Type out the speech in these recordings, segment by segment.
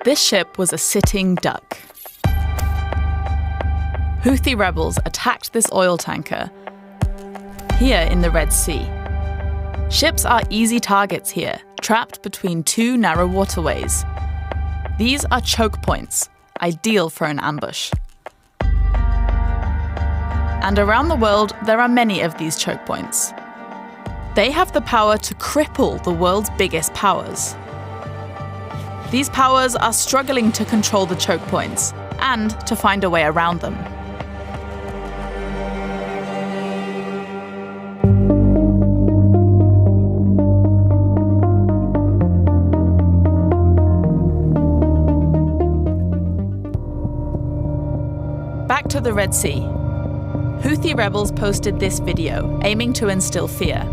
This ship was a sitting duck. Houthi rebels attacked this oil tanker here in the Red Sea. Ships are easy targets here, trapped between two narrow waterways. These are choke points, ideal for an ambush. And around the world, there are many of these choke points. They have the power to cripple the world's biggest powers. These powers are struggling to control the choke points and to find a way around them. Back to the Red Sea. Houthi rebels posted this video, aiming to instill fear.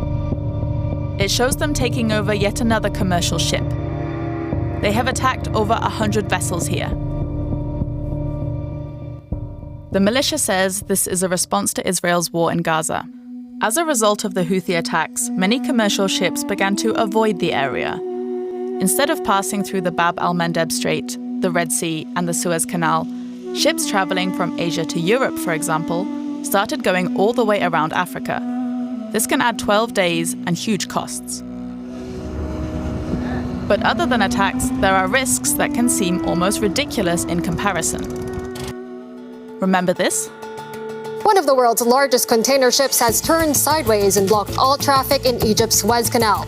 It shows them taking over yet another commercial ship. They have attacked over 100 vessels here. The militia says this is a response to Israel's war in Gaza. As a result of the Houthi attacks, many commercial ships began to avoid the area. Instead of passing through the Bab al-Mandeb Strait, the Red Sea, and the Suez Canal, ships traveling from Asia to Europe, for example, started going all the way around Africa. This can add 12 days and huge costs. But other than attacks, there are risks that can seem almost ridiculous in comparison. Remember this? One of the world's largest container ships has turned sideways and blocked all traffic in Egypt's Suez Canal.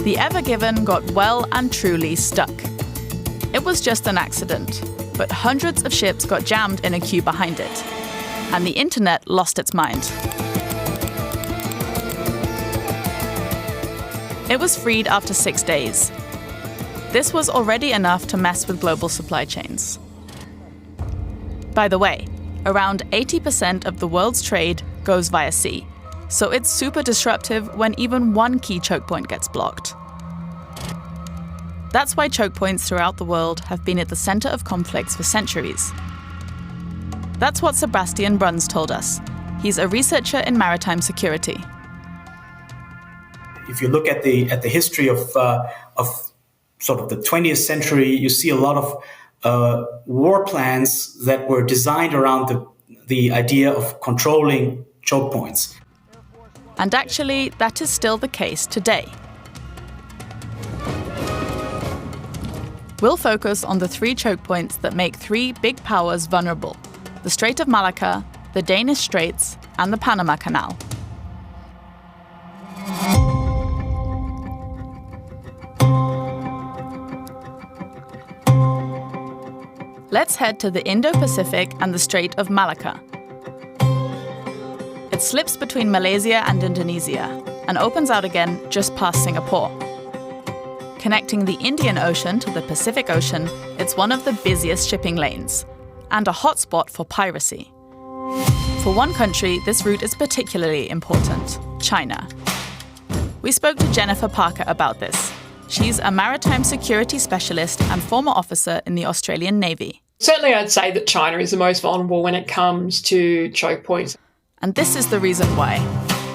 The Ever Given got well and truly stuck. It was just an accident, but hundreds of ships got jammed in a queue behind it, and the internet lost its mind. It was freed after 6 days. This was already enough to mess with global supply chains. By the way, around 80% of the world's trade goes via sea, so it's super disruptive when even one key choke point gets blocked. That's why choke points throughout the world have been at the center of conflicts for centuries. That's what Sebastian Bruns told us. He's a researcher in maritime security. If you look at the history of sort of the 20th century, you see a lot of war plans that were designed around the idea of controlling choke points. And actually, that is still the case today. We'll focus on the 3 choke points that make 3 big powers vulnerable: the Strait of Malacca, the Danish Straits, and the Panama Canal. Let's head to the Indo-Pacific and the Strait of Malacca. It slips between Malaysia and Indonesia and opens out again just past Singapore. Connecting the Indian Ocean to the Pacific Ocean, it's one of the busiest shipping lanes and a hotspot for piracy. For one country, this route is particularly important: China. We spoke to Jennifer Parker about this. She's a maritime security specialist and former officer in the Australian Navy. Certainly, I'd say that China is the most vulnerable when it comes to choke points. And this is the reason why.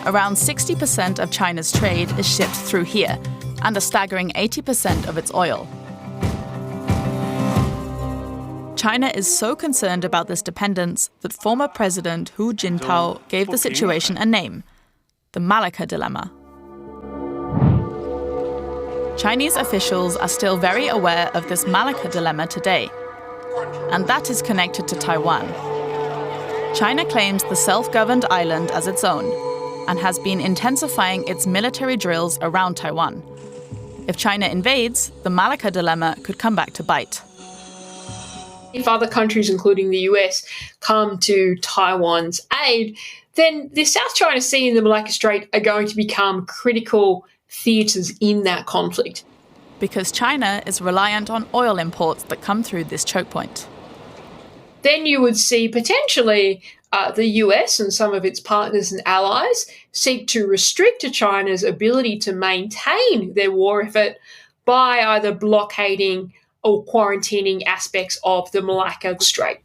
Around 60% of China's trade is shipped through here, and a staggering 80% of its oil. China is so concerned about this dependence that former President Hu Jintao gave the situation a name: the Malacca Dilemma. Chinese officials are still very aware of this Malacca Dilemma today, and that is connected to Taiwan. China claims the self-governed island as its own and has been intensifying its military drills around Taiwan. If China invades, the Malacca Dilemma could come back to bite. If other countries, including the US, come to Taiwan's aid, then the South China Sea and the Malacca Strait are going to become critical theatres in that conflict. Because China is reliant on oil imports that come through this choke point. Then you would see potentially the US and some of its partners and allies seek to restrict China's ability to maintain their war effort by either blockading or quarantining aspects of the Malacca Strait.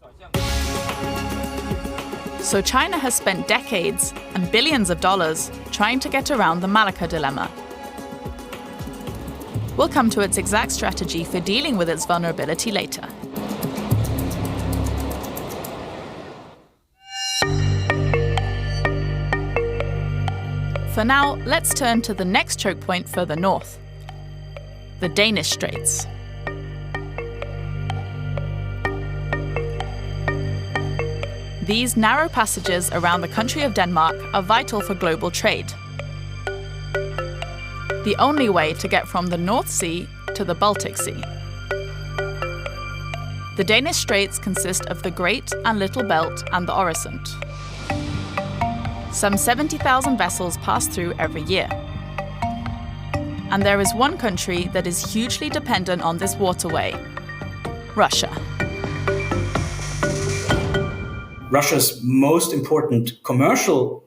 So China has spent decades and billions of dollars trying to get around the Malacca Dilemma. We'll come to its exact strategy for dealing with its vulnerability later. For now, let's turn to the next choke point further north, the Danish Straits. These narrow passages around the country of Denmark are vital for global trade. The only way to get from the North Sea to the Baltic Sea. The Danish Straits consist of the Great and Little Belt and the Øresund. Some 70,000 vessels pass through every year. And there is one country that is hugely dependent on this waterway: Russia. Russia's most important commercial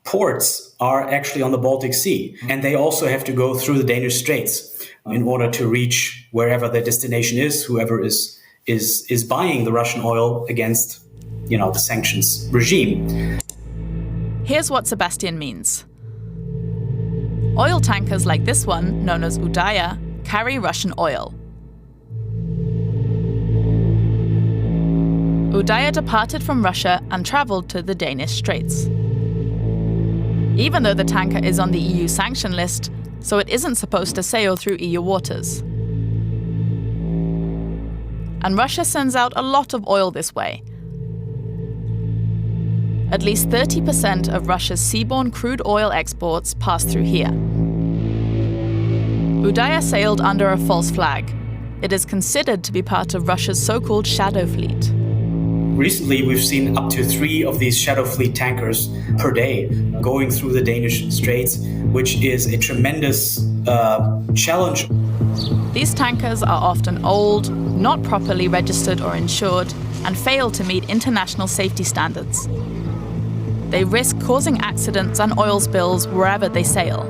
ports are actually on the Baltic Sea, and they also have to go through the Danish Straits in order to reach wherever their destination is, whoever is buying the Russian oil against, the sanctions regime. Here's what Sebastian means. Oil tankers like this one, known as Udaya, carry Russian oil. Udaya departed from Russia and traveled to the Danish Straits. Even though the tanker is on the EU sanction list, so it isn't supposed to sail through EU waters. And Russia sends out a lot of oil this way. At least 30% of Russia's seaborne crude oil exports pass through here. Udaya sailed under a false flag. It is considered to be part of Russia's so-called shadow fleet. Recently, we've seen up to 3 of these shadow fleet tankers per day going through the Danish Straits, which is a tremendous challenge. These tankers are often old, not properly registered or insured, and fail to meet international safety standards. They risk causing accidents and oil spills wherever they sail.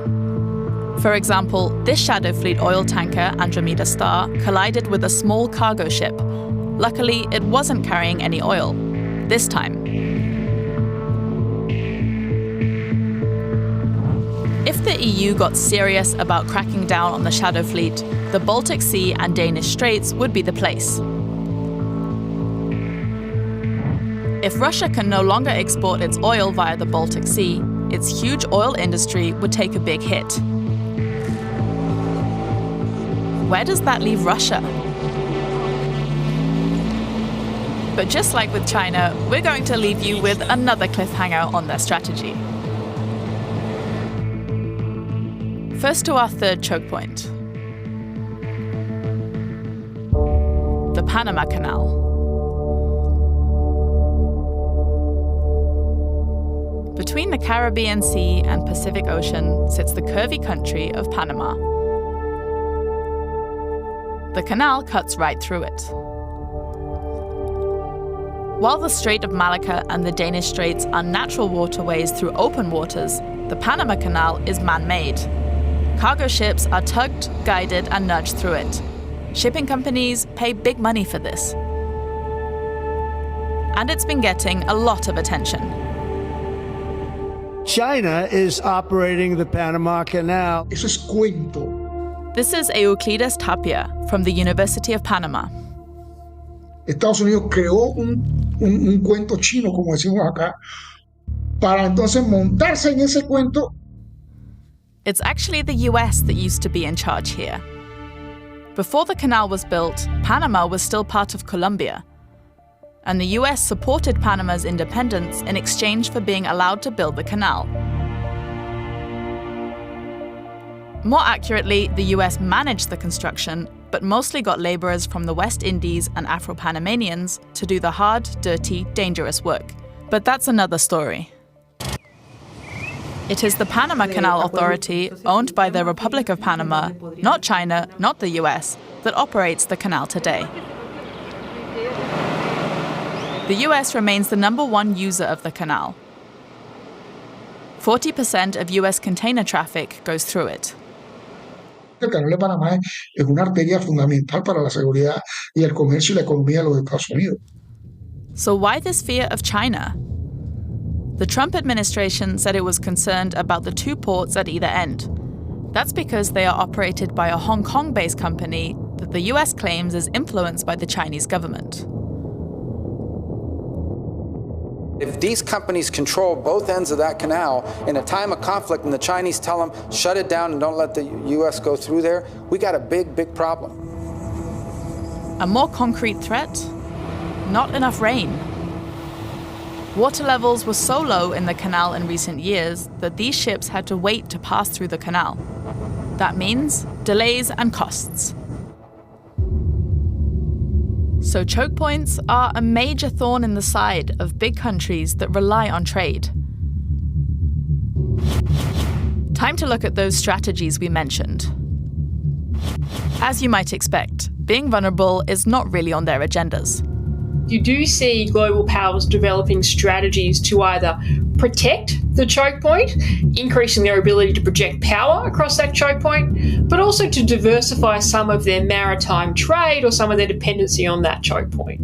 For example, this shadow fleet oil tanker, Andromeda Star, collided with a small cargo ship. Luckily, it wasn't carrying any oil. This time. If the EU got serious about cracking down on the shadow fleet, the Baltic Sea and Danish Straits would be the place. If Russia can no longer export its oil via the Baltic Sea, its huge oil industry would take a big hit. Where does that leave Russia? But just like with China, we're going to leave you with another cliffhanger on their strategy. First to our third choke point. The Panama Canal. Between the Caribbean Sea and Pacific Ocean sits the curvy country of Panama. The canal cuts right through it. While the Strait of Malacca and the Danish Straits are natural waterways through open waters, the Panama Canal is man-made. Cargo ships are tugged, guided, and nudged through it. Shipping companies pay big money for this. And it's been getting a lot of attention. China is operating the Panama Canal. Eso es cuento. This is Euclides Tapia from the University of Panama. Estados Unidos creó un cuento chino, como decimos acá, para entonces montarse en ese cuento. It's actually the US that used to be in charge here. Before the canal was built, Panama was still part of Colombia. And the US supported Panama's independence in exchange for being allowed to build the canal. More accurately, the US managed the construction, but mostly got laborers from the West Indies and Afro-Panamanians to do the hard, dirty, dangerous work. But that's another story. It is the Panama Canal Authority, owned by the Republic of Panama, not China, not the US, that operates the canal today. The US remains the #1 user of the canal. 40% of US container traffic goes through it. El canal de Panamá es una arteria fundamental para la seguridad y el comercio y la economía de los Estados Unidos. So why this fear of China? The Trump administration said it was concerned about the 2 ports at either end. That's because they are operated by a Hong Kong-based company that the US claims is influenced by the Chinese government. If these companies control both ends of that canal in a time of conflict and the Chinese tell them, shut it down and don't let the US go through there, we got a big, big problem. A more concrete threat? Not enough rain. Water levels were so low in the canal in recent years that these ships had to wait to pass through the canal. That means delays and costs. So choke points are a major thorn in the side of big countries that rely on trade. Time to look at those strategies we mentioned. As you might expect, being vulnerable is not really on their agendas. You do see global powers developing strategies to either protect the choke point, increasing their ability to project power across that choke point, but also to diversify some of their maritime trade or some of their dependency on that choke point.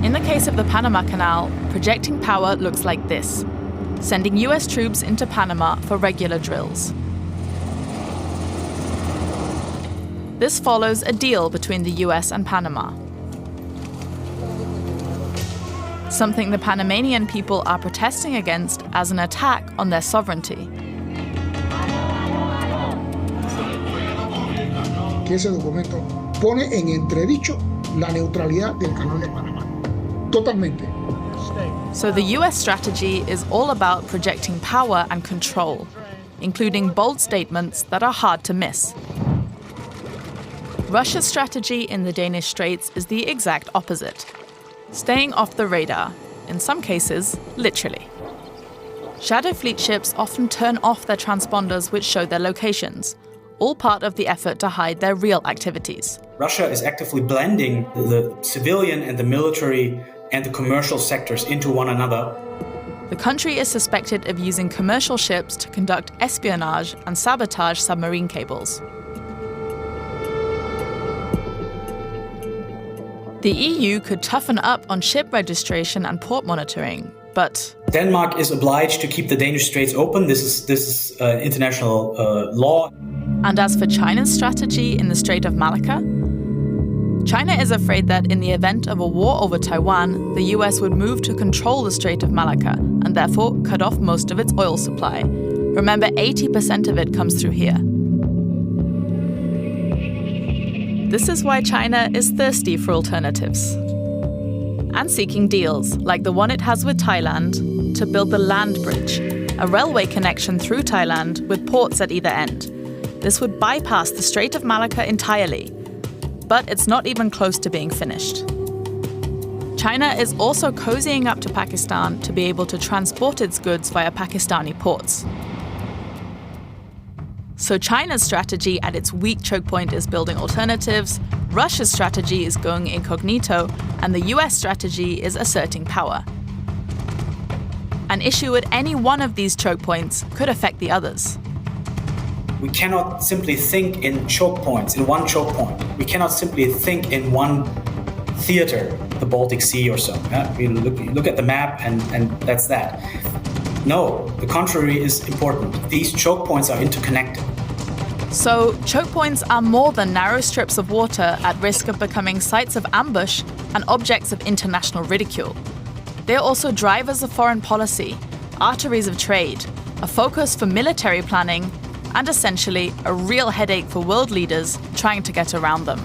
In the case of the Panama Canal, projecting power looks like this: sending US troops into Panama for regular drills. This follows a deal between the US and Panama. Something the Panamanian people are protesting against as an attack on their sovereignty. Que ese documento pone en entredicho la neutralidad del Canal de Panamá. Totalmente. So the US strategy is all about projecting power and control, including bold statements that are hard to miss. Russia's strategy in the Danish Straits is the exact opposite. Staying off the radar, in some cases, literally. Shadow fleet ships often turn off their transponders which show their locations, all part of the effort to hide their real activities. Russia is actively blending the civilian and the military and the commercial sectors into one another. The country is suspected of using commercial ships to conduct espionage and sabotage submarine cables. The EU could toughen up on ship registration and port monitoring, but Denmark is obliged to keep the Danish Straits open. This is international law. And as for China's strategy in the Strait of Malacca, China is afraid that in the event of a war over Taiwan, the US would move to control the Strait of Malacca and therefore cut off most of its oil supply. Remember, 80% of it comes through here. This is why China is thirsty for alternatives and seeking deals like the one it has with Thailand to build the land bridge, a railway connection through Thailand with ports at either end. This would bypass the Strait of Malacca entirely, but it's not even close to being finished. China is also cozying up to Pakistan to be able to transport its goods via Pakistani ports. So China's strategy at its weak choke point is building alternatives, Russia's strategy is going incognito, and the US strategy is asserting power. An issue at any one of these choke points could affect the others. We cannot simply think in choke points, in one choke point. We cannot simply think in one theater, the Baltic Sea or so. We look at the map and that's that. No, the contrary is important. These choke points are interconnected. So, choke points are more than narrow strips of water at risk of becoming sites of ambush and objects of international ridicule. They are also drivers of foreign policy, arteries of trade, a focus for military planning, and essentially a real headache for world leaders trying to get around them.